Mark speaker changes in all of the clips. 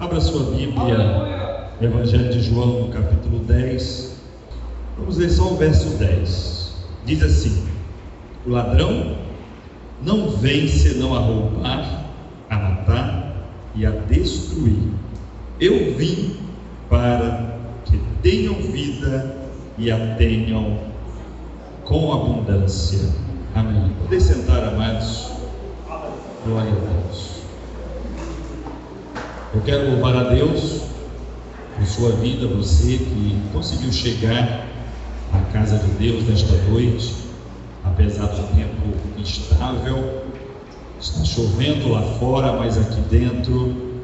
Speaker 1: Abra sua Bíblia, Evangelho de João, no capítulo 10. Vamos ler só o verso 10. Diz assim: o ladrão não vem senão a roubar, a matar e a destruir. Eu vim para que tenham vida e a tenham com abundância. Amém. Podem sentar, amados. Glória a Deus. Eu quero louvar a Deus por sua vida, você que conseguiu chegar à casa de Deus nesta noite, apesar do tempo instável. Está chovendo lá fora, mas aqui dentro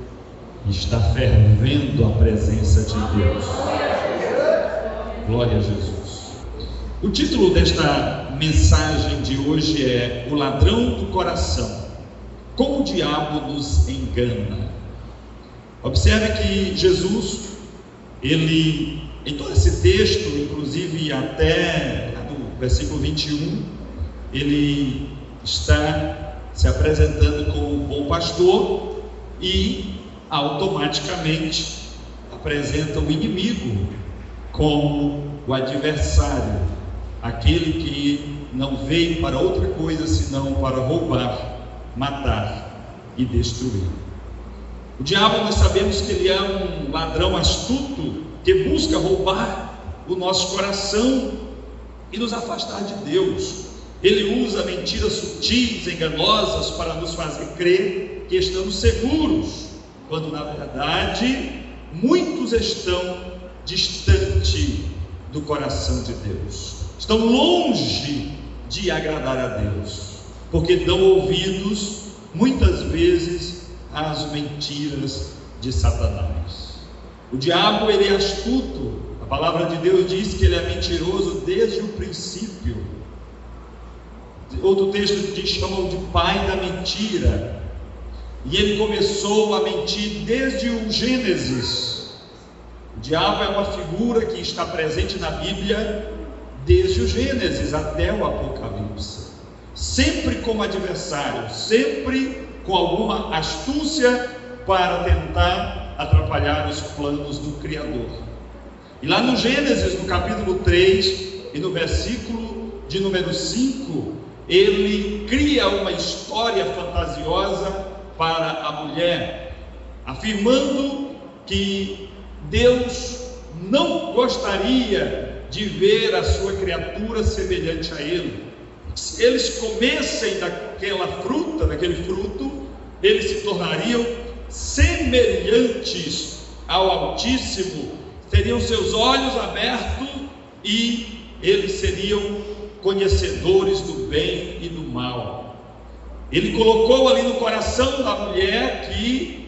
Speaker 1: está fervendo a presença de Deus. Glória a Jesus. O título desta mensagem de hoje é O Ladrão do Coração. Como o diabo nos engana. Observe que Jesus, ele, em todo esse texto, inclusive até no versículo 21, ele está se apresentando como um bom pastor e automaticamente apresenta o inimigo como o adversário, aquele que não veio para outra coisa senão para roubar, matar e destruir. O diabo, nós sabemos que ele é um ladrão astuto que busca roubar o nosso coração e nos afastar de Deus. Ele usa mentiras sutis, enganosas, para nos fazer crer que estamos seguros, quando na verdade muitos estão distante do coração de Deus, estão longe de agradar a Deus, porque dão ouvidos muitas vezes às mentiras de Satanás. O diabo, ele é astuto. A palavra de Deus diz que ele é mentiroso desde o princípio. Outro texto diz, chamam de pai da mentira, e ele começou a mentir desde o Gênesis. O diabo é uma figura que está presente na Bíblia desde o Gênesis até o Apocalipse, sempre como adversário, sempre com alguma astúcia para tentar atrapalhar os planos do Criador. E lá no Gênesis, no capítulo 3 e no versículo de número 5, ele cria uma história fantasiosa para a mulher, afirmando que Deus não gostaria de ver a sua criatura semelhante a ele. Se eles comessem daquele fruto, eles se tornariam semelhantes ao Altíssimo, teriam seus olhos abertos e eles seriam conhecedores do bem e do mal. Ele colocou ali no coração da mulher que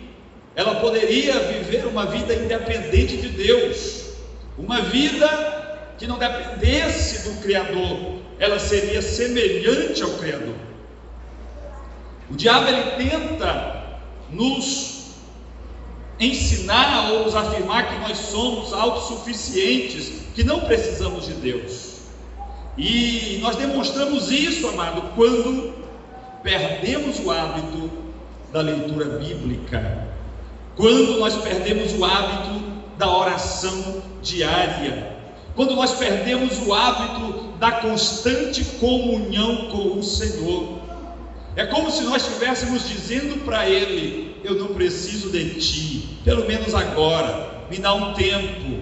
Speaker 1: ela poderia viver uma vida independente de Deus, uma vida que não dependesse do Criador. Ela seria semelhante ao Criador. O diabo, ele tenta nos ensinar ou nos afirmar que nós somos autossuficientes, que não precisamos de Deus. E nós demonstramos isso, amado, quando perdemos o hábito da leitura bíblica, quando nós perdemos o hábito da oração diária, quando nós perdemos o hábito da constante comunhão com o Senhor. É como se nós estivéssemos dizendo para Ele: eu não preciso de Ti, pelo menos agora, me dá um tempo.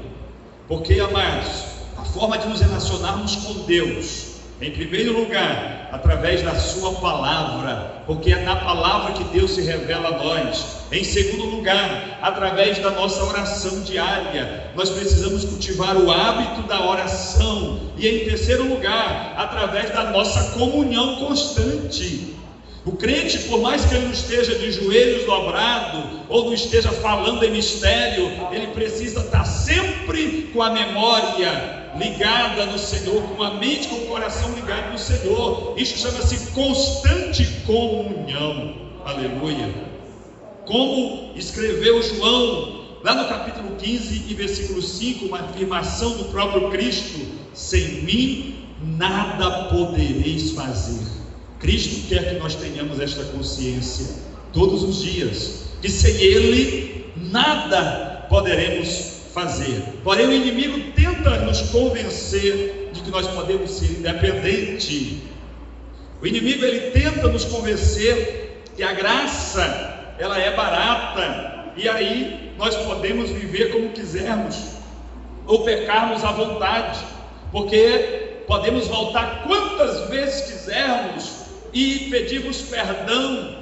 Speaker 1: Porque, amados, a forma de nos relacionarmos com Deus, em primeiro lugar, através da sua palavra, porque é na palavra que Deus se revela a nós. Em segundo lugar, através da nossa oração diária, nós precisamos cultivar o hábito da oração. E em terceiro lugar, através da nossa comunhão constante. O crente, por mais que ele não esteja de joelhos dobrados, ou não esteja falando em mistério, ele precisa estar sempre com a memória ligada no Senhor, com a mente, com o coração ligado no Senhor. Isso chama-se constante comunhão. Aleluia. Como escreveu João, lá no capítulo 15 e versículo 5, uma afirmação do próprio Cristo: sem mim nada podereis fazer. Cristo quer que nós tenhamos esta consciência todos os dias, que sem Ele nada poderemos fazer. Porém, o inimigo tenta nos convencer de que nós podemos ser independentes. O inimigo, ele tenta nos convencer que a graça, ela é barata, e aí nós podemos viver como quisermos, ou pecarmos à vontade, porque podemos voltar quantas vezes quisermos e pedirmos perdão,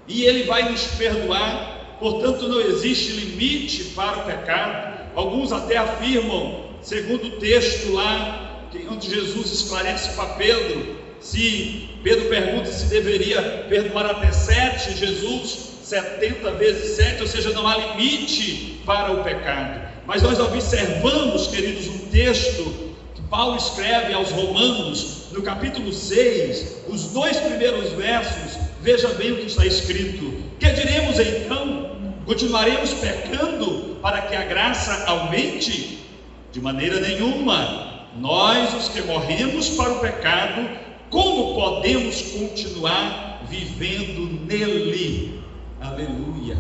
Speaker 1: e Ele vai nos perdoar. Portanto, não existe limite para o pecado. Alguns até afirmam, segundo o texto lá, onde Jesus esclarece para Pedro, se Pedro pergunta se deveria perdoar até 7, Jesus 70 vezes 7, ou seja, não há limite para o pecado. Mas nós observamos, queridos, um texto que Paulo escreve aos Romanos, no capítulo 6, os 2 primeiros versos. Veja bem o que está escrito: que diremos então? Continuaremos pecando para que a graça aumente? De maneira nenhuma. Nós, os que morremos para o pecado, como podemos continuar vivendo nele? Aleluia!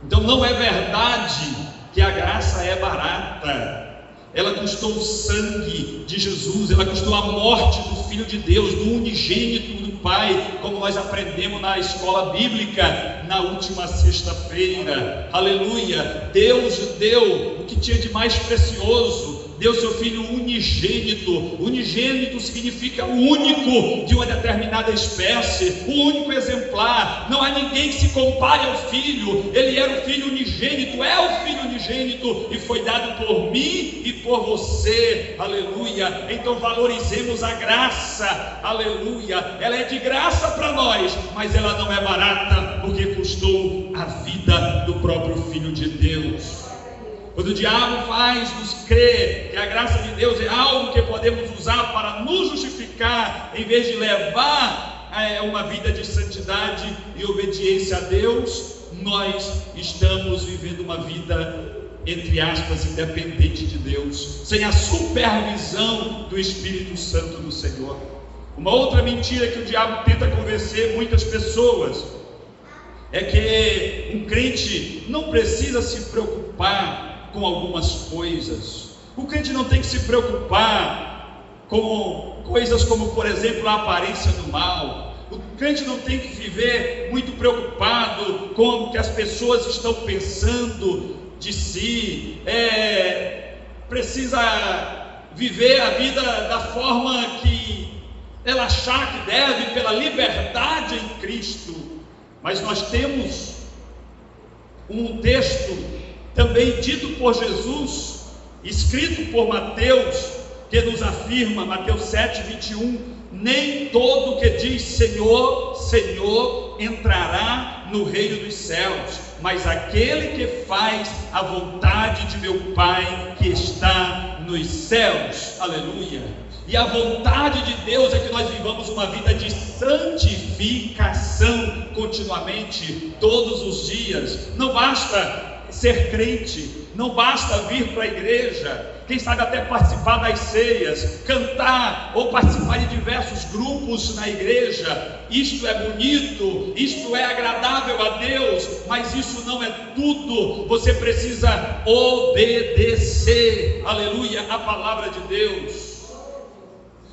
Speaker 1: Então não é verdade que a graça é barata. Ela custou o sangue de Jesus, ela custou a morte do Filho de Deus, do unigênito do Pai, como nós aprendemos na escola bíblica na última sexta-feira. Aleluia! Deus deu o que tinha de mais precioso, deu seu Filho unigênito. Unigênito significa o único de uma determinada espécie, o único exemplar. Não há ninguém que se compare ao Filho. Ele era o Filho unigênito, é o Filho unigênito, e foi dado por mim e por você. Aleluia! Então valorizemos a graça. Aleluia! Ela é de graça para nós, mas ela não é barata, porque custou a vida do próprio Filho de Deus. Quando o diabo faz nos crer que a graça de Deus é algo que podemos usar para nos justificar, em vez de levar uma vida de santidade e obediência a Deus, nós estamos vivendo uma vida, entre aspas, independente de Deus, sem a supervisão do Espírito Santo do Senhor. Uma outra mentira que o diabo tenta convencer muitas pessoas é que um crente não precisa se preocupar com algumas coisas. O crente não tem que se preocupar com coisas como, por exemplo, a aparência do mal. O crente não tem que viver muito preocupado com o que as pessoas estão pensando de si. Precisa viver a vida da forma que ela achar que deve, pela liberdade em Cristo. Mas nós temos um texto também dito por Jesus, escrito por Mateus, que nos afirma, Mateus 7, 21, nem todo que diz Senhor, Senhor, entrará no reino dos céus, mas aquele que faz a vontade de meu Pai que está nos céus. Aleluia! E a vontade de Deus é que nós vivamos uma vida de santificação continuamente, todos os dias. Não basta ser crente, não basta vir para a igreja, quem sabe até participar das ceias, cantar ou participar de diversos grupos na igreja. Isto é bonito, isto é agradável a Deus, mas isso não é tudo. Você precisa obedecer, aleluia, a palavra de Deus.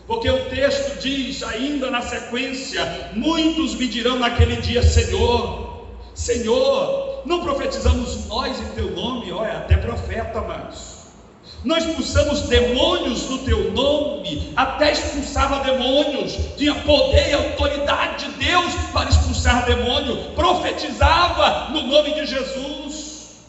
Speaker 1: Porque o texto diz ainda na sequência: muitos me dirão naquele dia, Senhor, Senhor, não profetizamos nós em teu nome? Olha, até profeta, mas nós expulsamos demônios no teu nome, até expulsava demônios, tinha poder e autoridade de Deus para expulsar demônio, profetizava no nome de Jesus,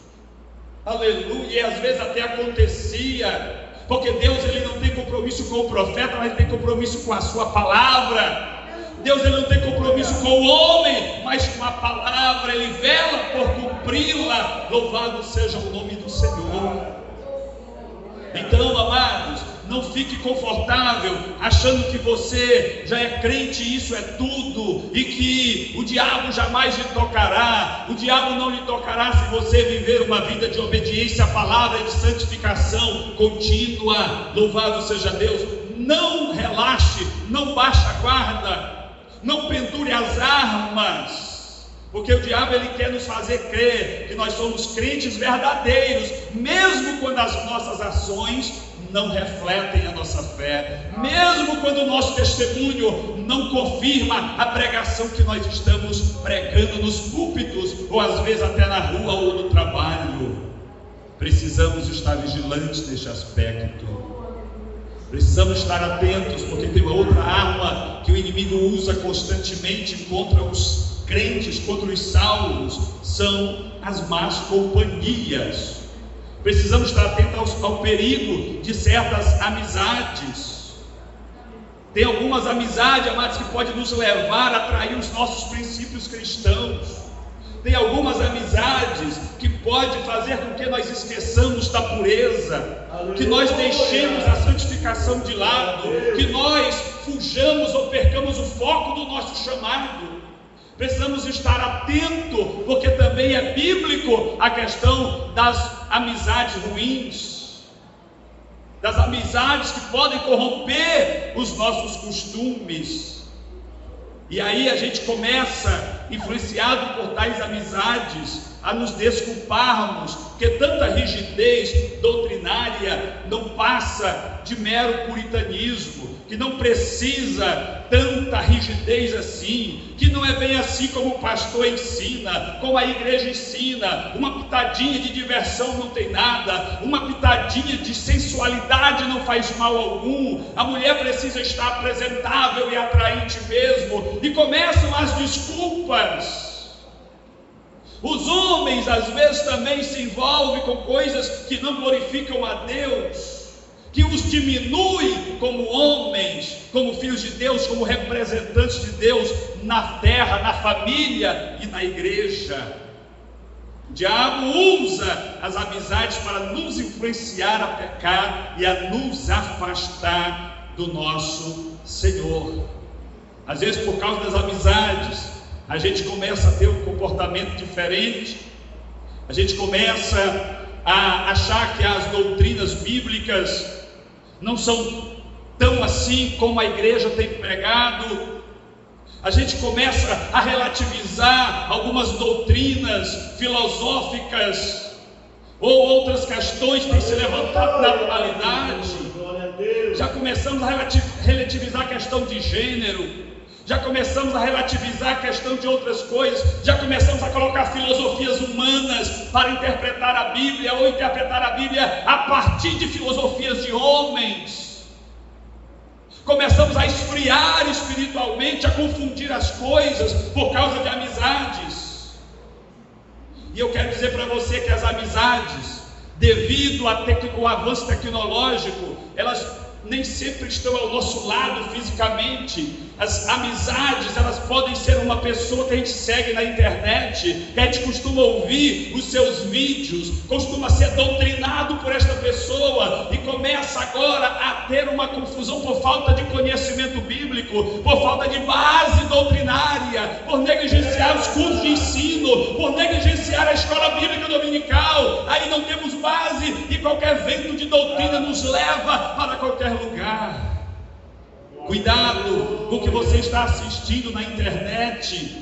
Speaker 1: aleluia. E às vezes até acontecia, porque Deus, ele não tem compromisso com o profeta, mas tem compromisso com a sua palavra. Deus, ele não tem compromisso com o homem, mas com a palavra, ele vela por cumpri-la. Louvado seja o nome do Senhor. Então, amados, não fique confortável achando que você já é crente e isso é tudo, e que o diabo jamais lhe tocará. O diabo não lhe tocará se você viver uma vida de obediência à palavra e de santificação contínua. Louvado seja Deus. Não relaxe, não baixe a guarda, não pendure as armas, Porque o diabo ele quer nos fazer crer que nós somos crentes verdadeiros, mesmo quando as nossas ações não refletem a nossa fé, mesmo quando o nosso testemunho não confirma a pregação que nós estamos pregando nos púlpitos, ou às vezes até na rua ou no trabalho. Precisamos estar vigilantes neste aspecto. Precisamos estar atentos, porque tem uma outra arma que o inimigo usa constantemente contra os crentes, contra os salvos, são as más companhias. Precisamos estar atentos ao perigo de certas amizades. Tem algumas amizades, amados, que podem nos levar a trair os nossos princípios cristãos. Tem algumas amizades que podem fazer com que nós esqueçamos da pureza, que nós deixemos a santificação de lado, que nós fujamos ou percamos o foco do nosso chamado. Precisamos estar atentos, porque também é bíblico a questão das amizades ruins, das amizades que podem corromper os nossos costumes. E aí a gente começa, influenciado por tais amizades, a nos desculparmos que tanta rigidez doutrinária não passa de mero puritanismo, que não precisa tanta rigidez assim, que não é bem assim como o pastor ensina, como a igreja ensina. Uma pitadinha de diversão não tem nada, uma pitadinha de sensualidade não faz mal algum, a mulher precisa estar apresentável e atraente mesmo, e começam as desculpas. Os homens às vezes também se envolvem com coisas que não glorificam a Deus, que os diminui como homens, como filhos de Deus, como representantes de Deus na terra, na família e na igreja. O diabo usa as amizades para nos influenciar a pecar e a nos afastar do nosso Senhor. Às vezes, por causa das amizades, a gente começa a ter um comportamento diferente, a gente começa a achar que as doutrinas bíblicas não são tão assim como a igreja tem pregado. A gente começa a relativizar algumas doutrinas filosóficas ou outras questões que têm se levantado na atualidade. Já começamos a relativizar a questão de gênero, já começamos a relativizar a questão de outras coisas, já começamos a colocar filosofias humanas para interpretar a Bíblia, ou interpretar a Bíblia a partir de filosofias de homens. Começamos a esfriar espiritualmente, a confundir as coisas por causa de amizades. E eu quero dizer para você que as amizades, devido ao avanço tecnológico, elas nem sempre estão ao nosso lado fisicamente. As amizades, elas podem ser uma pessoa que a gente segue na internet, que a gente costuma ouvir os seus vídeos, costuma ser doutrinado por esta pessoa, e começa agora a ter uma confusão por falta de conhecimento bíblico, por falta de base doutrinária, por negligenciar os cursos de ensino, por negligenciar a escola bíblica dominical. Aí não temos base, e qualquer vento de doutrina nos leva para qualquer lugar. Cuidado com o que você está assistindo na internet.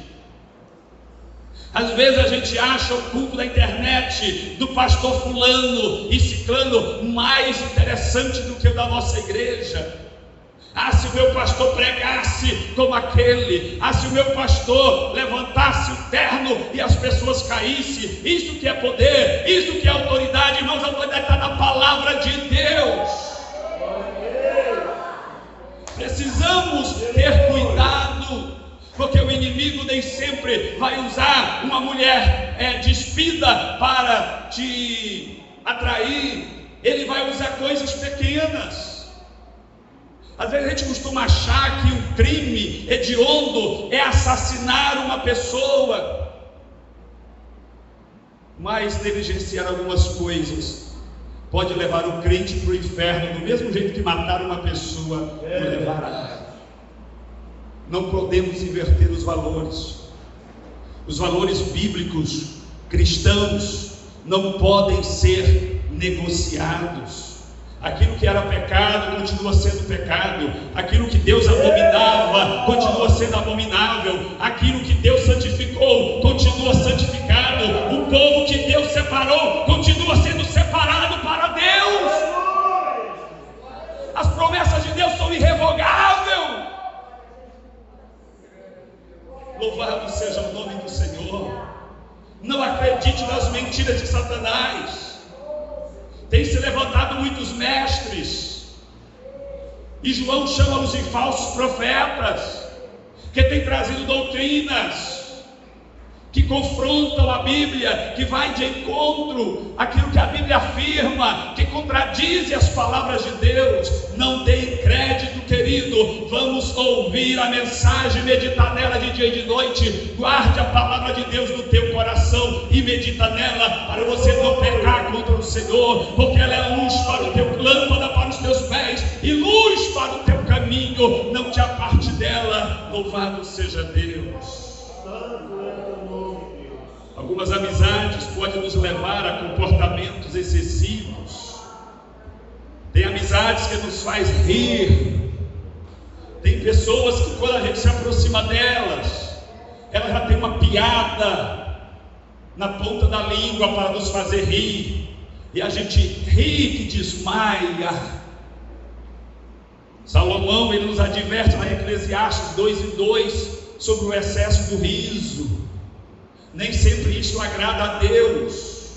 Speaker 1: Às vezes a gente acha o culto da internet do pastor fulano e ciclano mais interessante do que o da nossa igreja. Ah, se o meu pastor pregasse como aquele, ah, se o meu pastor levantasse o terno e as pessoas caíssem. Isso que é poder, isso que é autoridade, irmãos. A autoridade está na palavra de Deus. Precisamos ter cuidado, porque o inimigo nem sempre vai usar uma mulher despida para te atrair. Ele vai usar coisas pequenas. Às vezes a gente costuma achar que um crime hediondo é assassinar uma pessoa, mas negligenciar algumas coisas pode levar o crente para o inferno, do mesmo jeito que matar uma pessoa o levará. Não podemos inverter os valores. Os valores bíblicos cristãos não podem ser negociados. Aquilo que era pecado continua sendo pecado. Aquilo que Deus abominava continua sendo abominável. Aquilo que Deus santificou continua separou, continua sendo separado para Deus. As promessas de Deus são irrevogáveis. Louvado seja o nome do Senhor. Não acredite nas mentiras de Satanás. Tem se levantado muitos mestres, e João chama-os de falsos profetas, que têm trazido doutrinas que confrontam a Bíblia, que vai de encontro àquilo que a Bíblia afirma, que contradizem as palavras de Deus. Não deem crédito, querido. Vamos ouvir a mensagem, meditar nela de dia e de noite. Guarde a palavra de Deus no teu coração e medita nela, para você não pecar contra o Senhor, porque ela é luz para o teu, lâmpada para os teus pés e luz para o teu caminho. Não te aparte dela. Louvado seja Deus. Algumas amizades podem nos levar a comportamentos excessivos. Tem amizades que nos faz rir. Tem pessoas que, quando a gente se aproxima delas, ela já tem uma piada na ponta da língua para nos fazer rir, e a gente ri que desmaia. Salomão, ele nos adverte lá em Eclesiastes 2:2 sobre o excesso do riso. Nem sempre isso agrada a Deus.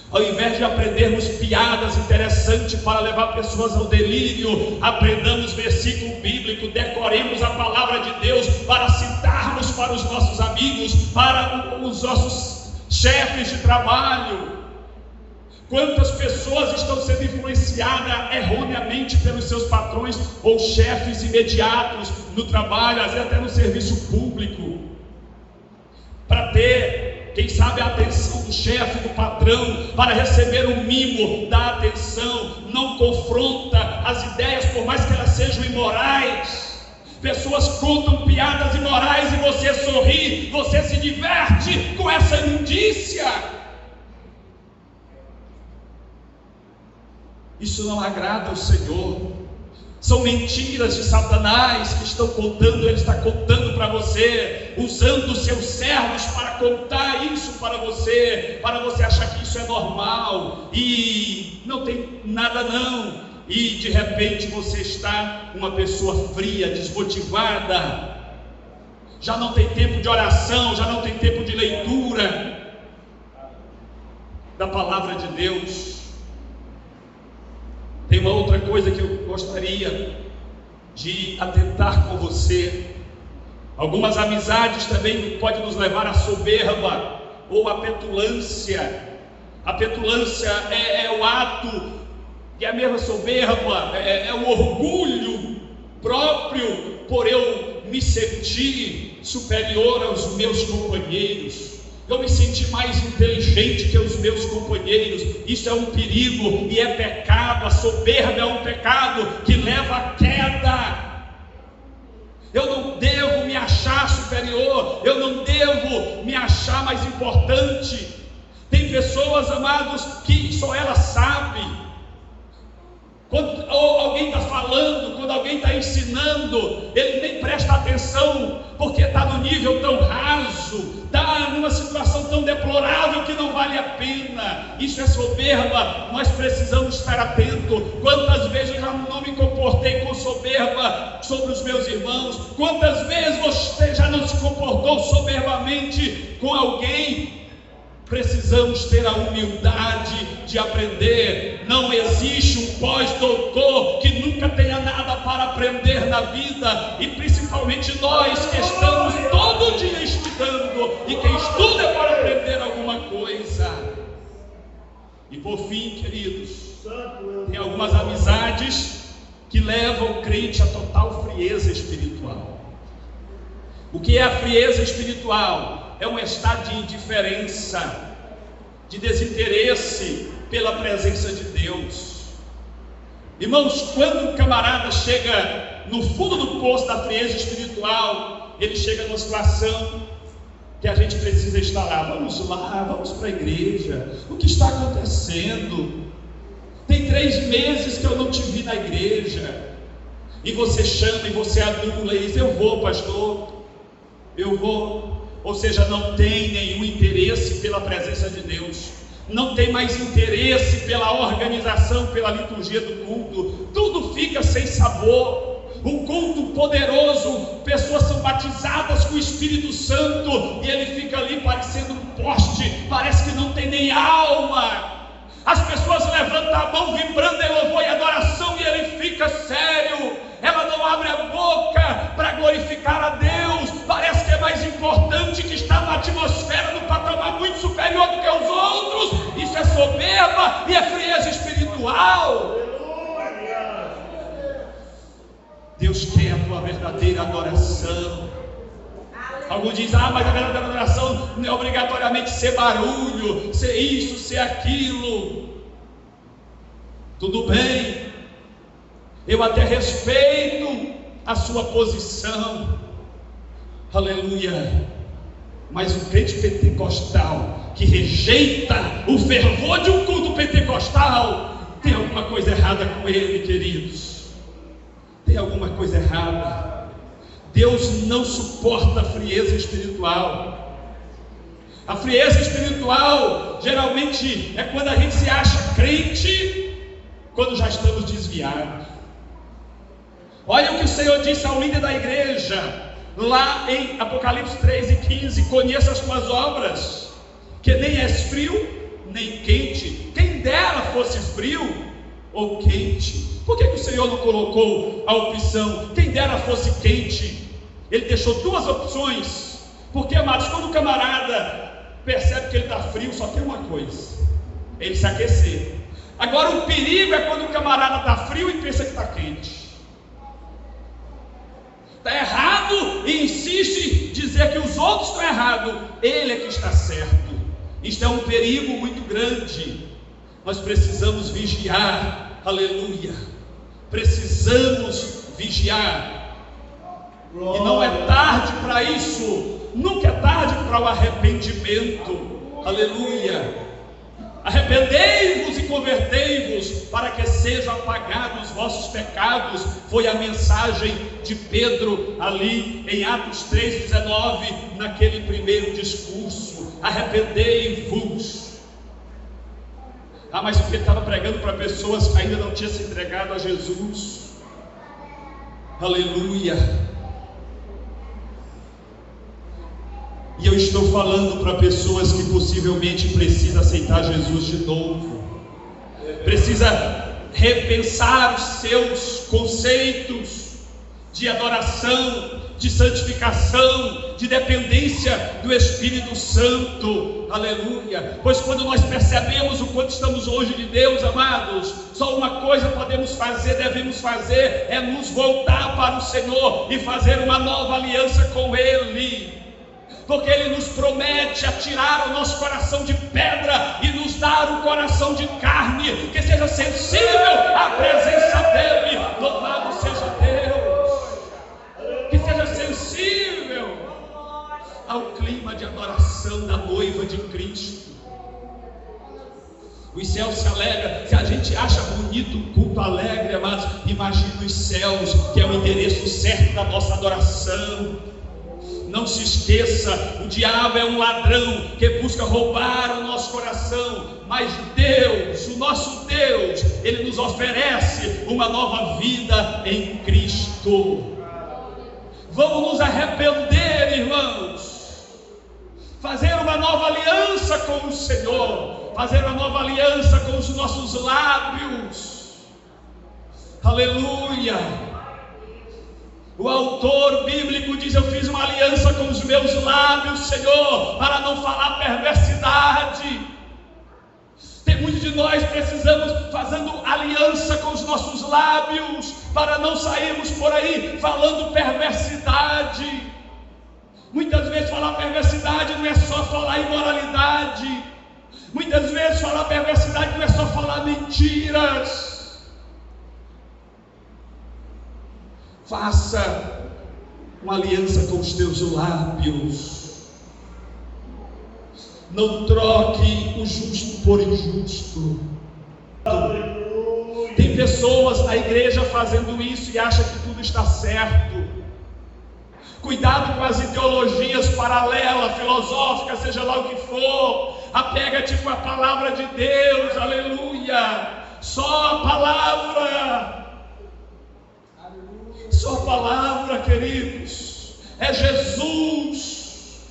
Speaker 1: Ao invés de aprendermos piadas interessantes para levar pessoas ao delírio, aprendamos versículo bíblico, decoremos a palavra de Deus para citarmos para os nossos amigos, para os nossos chefes de trabalho. Quantas pessoas estão sendo influenciadas erroneamente pelos seus patrões ou chefes imediatos no trabalho, às vezes até no serviço público, para ter, quem sabe, a atenção do chefe, do patrão, para receber o mimo da atenção. Não confronta as ideias, por mais que elas sejam imorais. Pessoas contam piadas imorais e você sorri, você se diverte com essa imundícia. Isso não agrada ao Senhor. São mentiras de Satanás que estão contando. Ele está contando para você, usando os seus servos para contar isso para você achar que isso é normal e não tem nada não. E de repente você está uma pessoa fria, desmotivada, já não tem tempo de oração, já não tem tempo de leitura da palavra de Deus. Tem uma outra coisa que eu gostaria de atentar com você. Algumas amizades também podem nos levar à soberba ou à petulância. A petulância é o ato, e a mesma soberba é o orgulho próprio por eu me sentir superior aos meus companheiros. Eu me senti mais inteligente que os meus companheiros. Isso é um perigo e é pecado. A soberba é um pecado que leva à queda. Eu não devo me achar superior, eu não devo me achar mais importante. Tem pessoas, amados, que só elas sabem. Quando alguém está falando, quando alguém está ensinando, ele nem presta atenção, porque está no nível tão raso, está numa situação tão deplorável que não vale a pena. Isso é soberba. Nós precisamos estar atentos. Quantas vezes eu já não me comportei com soberba sobre os meus irmãos? Quantas vezes você já não se comportou soberbamente com alguém? Precisamos ter a humildade de aprender. Não existe um pós-doutor que nunca tenha nada para aprender na vida, e principalmente nós que estamos todo dia estudando, e quem estuda é para aprender alguma coisa. E por fim, queridos, tem algumas amizades que levam o crente a total frieza espiritual. O que é a frieza espiritual? É um estado de indiferença, de desinteresse pela presença de Deus. Irmãos, quando o camarada chega no fundo do poço da frieza espiritual, ele chega numa situação que a gente precisa estar lá. Vamos lá, vamos para a igreja. O que está acontecendo? Tem 3 meses que eu não te vi na igreja. E você chama e você adula e diz: eu vou, pastor, eu vou. ou seja, não tem nenhum interesse pela presença de Deus, não tem mais interesse pela organização, pela liturgia do culto, tudo fica sem sabor. Um culto poderoso, pessoas são batizadas com o Espírito Santo e ele fica ali parecendo um poste, parece que não tem nem alma. As pessoas levantam a mão vibrando em louvor e adoração e ele fica sério, ela não abre a boca para glorificar a Deus, parece que é mais importante que está na atmosfera, no patamar muito superior do que os outros. Isso é soberba e é frieza espiritual. Deus quer a tua verdadeira adoração. Alguns dizem, mas a verdadeira adoração não é obrigatoriamente ser barulho, ser isso, ser aquilo. Tudo bem, eu até respeito a sua posição, aleluia, mas o crente pentecostal que rejeita o fervor de um culto pentecostal, tem alguma coisa errada com ele, queridos. Tem alguma coisa errada. Deus não suporta a frieza espiritual. A frieza espiritual geralmente é quando a gente se acha crente, quando já estamos desviados. Olha o que o Senhor disse ao líder da igreja, lá em Apocalipse 3:15: conheça as tuas obras, que nem és frio, nem quente. Quem dera fosse frio ou quente. Por que o Senhor não colocou a opção, quem dera fosse quente? Ele deixou duas opções, porque, amados, quando o camarada percebe que ele está frio, só tem uma coisa: ele se aquecer. Agora o perigo é quando o camarada está frio e pensa que está quente. Está errado e insiste em dizer que os outros estão errados, ele é que está certo. Isto é um perigo muito grande. Nós precisamos vigiar, aleluia, precisamos vigiar, e não é tarde para isso, nunca é tarde para o arrependimento, aleluia. Arrependei-vos e convertei-vos, para que sejam apagados os vossos pecados, foi a mensagem de Pedro ali em Atos 3:19, naquele primeiro discurso. Arrependei-vos. Mas porque ele estava pregando para pessoas que ainda não tinham se entregado a Jesus, aleluia. E eu estou falando para pessoas que possivelmente precisam aceitar Jesus de novo, precisa repensar os seus conceitos de adoração, de santificação, de dependência do Espírito Santo, aleluia. Pois quando nós percebemos o quanto estamos longe de Deus, amados, só uma coisa podemos fazer, devemos fazer, é nos voltar para o Senhor e fazer uma nova aliança com Ele, porque Ele nos promete a tirar o nosso coração de pedra e nos dar um coração de carne, que seja sensível à presença dEle. Louvado seja Deus, que seja sensível ao clima de adoração da noiva de Cristo. Os céus se alegram. Se a gente acha bonito o culto alegre, amados, imagine os céus, que é o endereço certo da nossa adoração. Não se esqueça, o diabo é um ladrão que busca roubar o nosso coração, mas Deus, o nosso Deus, Ele nos oferece uma nova vida em Cristo. Vamos nos arrepender, irmãos, fazer uma nova aliança com o Senhor, fazer uma nova aliança com os nossos lábios, aleluia. O autor bíblico diz: eu fiz uma aliança com os meus lábios, Senhor, para não falar perversidade. Tem muitos de nós precisamos fazendo aliança com os nossos lábios, para não sairmos por aí falando perversidade. Muitas vezes falar perversidade não é só falar imoralidade. Muitas vezes falar perversidade não é só falar mentiras. Faça uma aliança com os teus lábios. Não troque o justo por injusto. Tem pessoas na igreja fazendo isso e acha que tudo está certo. Cuidado com as ideologias paralelas, filosóficas, seja lá o que for. Apega-te com a palavra de Deus, aleluia. Só a palavra. Só a palavra, queridos. É Jesus.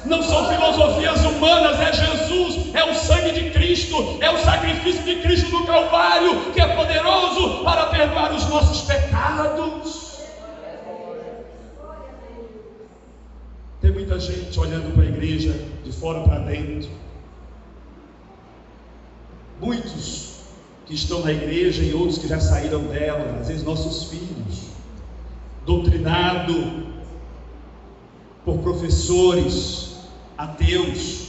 Speaker 1: Não são filosofias humanas, é Jesus, é o sangue de Cristo, é o sacrifício de Cristo no Calvário, que é poderoso para perdoar os nossos pecados. Tem muita gente olhando para a igreja de fora para dentro. Muitos que estão na igreja e outros que já saíram dela, às vezes nossos filhos, doutrinado por professores ateus,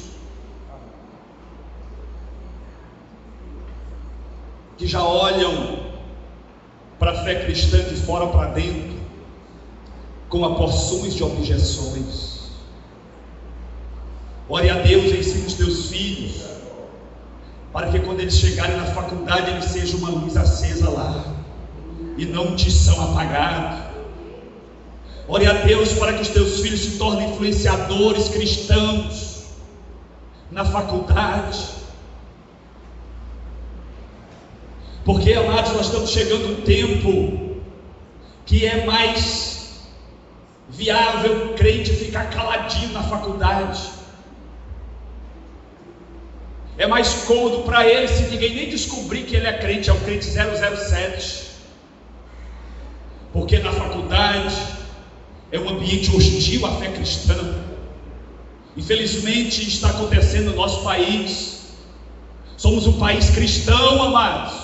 Speaker 1: que já olham para a fé cristã de fora para dentro, com porções de objeções. Ore a Deus e ensine os teus filhos, para que quando eles chegarem na faculdade, eles sejam uma luz acesa lá, e não um tição apagado. Ore a Deus para que os teus filhos se tornem influenciadores cristãos na faculdade. Porque, amados, nós estamos chegando a um tempo que é mais viável o crente ficar caladinho na faculdade. É mais cômodo para ele, se ninguém nem descobrir que ele é crente, é o crente 007. Porque na faculdade é um ambiente hostil à fé cristã. Infelizmente está acontecendo no nosso país. Somos um país cristão, amados,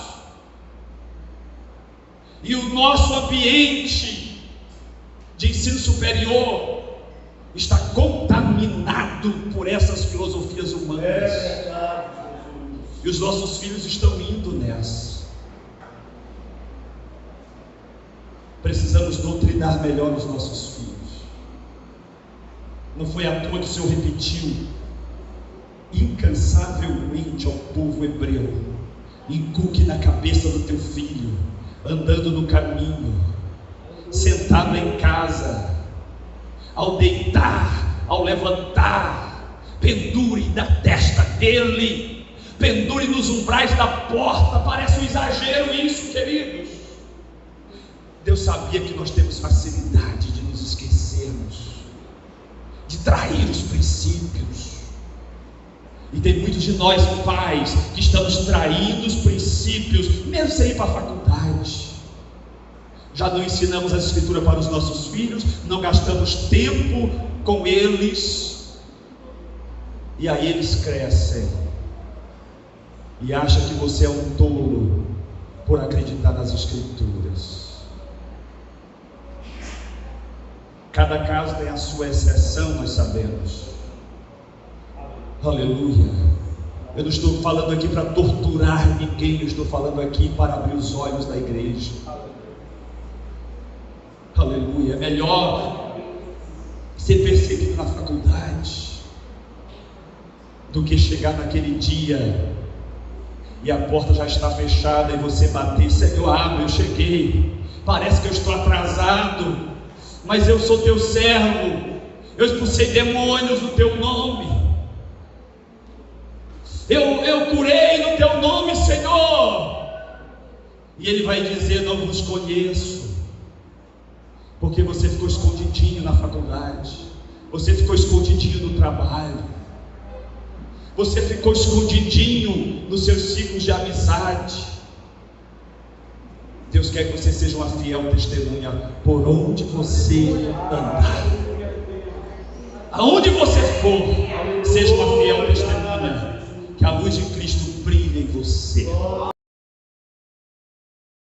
Speaker 1: e o nosso ambiente de ensino superior está contaminado por essas filosofias humanas. E os nossos filhos estão indo nessa. Precisamos doutrinar melhor os nossos filhos. Não foi à toa que o Senhor repetiu incansavelmente ao povo hebreu: inculque na cabeça do teu filho, andando no caminho, sentado em casa, ao deitar, ao levantar, pendure na testa dele, pendure nos umbrais da porta. Parece um exagero isso, queridos. Deus sabia que nós temos facilidade de nos esquecermos, de trair os princípios. E tem muitos de nós, pais, que estamos traindo os princípios, mesmo sem ir para a faculdade. Já não ensinamos a Escritura para os nossos filhos, não gastamos tempo com eles, e aí eles crescem e acham que você é um tolo por acreditar nas Escrituras. Cada caso tem a sua exceção, nós sabemos. Aleluia. Eu não estou falando aqui para torturar ninguém, eu estou falando aqui para abrir os olhos da igreja. Aleluia. É melhor ser perseguido na faculdade do que chegar naquele dia e a porta já está fechada e você bater: Senhor, abre, eu cheguei, parece que eu estou atrasado, mas eu sou teu servo, eu expulsei demônios no teu nome, eu curei no teu nome, Senhor. E ele vai dizer: não vos conheço, porque você ficou escondidinho na faculdade, você ficou escondidinho no trabalho, você ficou escondidinho nos seus ciclos de amizade. Deus quer que você seja uma fiel testemunha por onde você andar. Aonde você for, seja uma fiel testemunha.